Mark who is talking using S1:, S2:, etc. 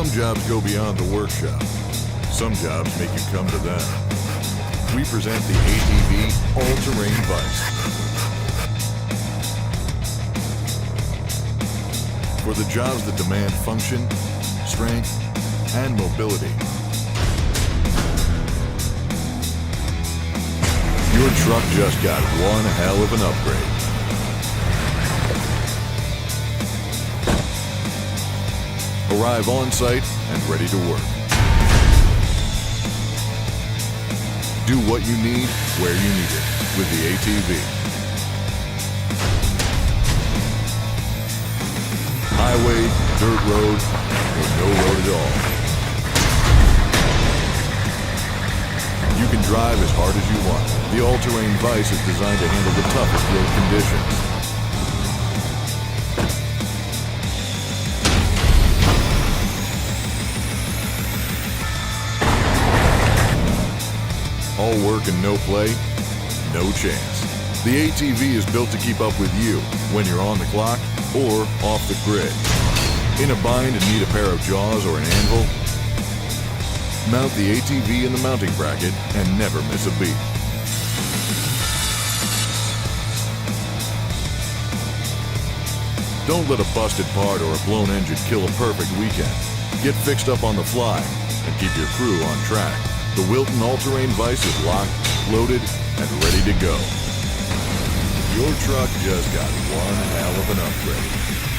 S1: Some jobs go beyond the workshop. Some jobs make you come to them. We present the ATV All-Terrain Vise. For the jobs that demand function, strength, and mobility. Your truck just got one hell of an upgrade. Arrive on site and ready to work. Do what you need, where you need it, with the ATV. Highway, dirt road, or no road at all. You can drive as hard as you want. The All-Terrain Vise is designed to handle the toughest road conditions. All work and no play? No chance. The ATV is built to keep up with you when you're on the clock or off the grid. In a bind and need a pair of jaws or an anvil? Mount the ATV in the mounting bracket and never miss a beat. Don't let a busted part or a blown engine kill a perfect weekend. Get fixed up on the fly and keep your crew on track. The Wilton All-Terrain Vise is locked, loaded, and ready to go. Your truck just got one hell of an upgrade.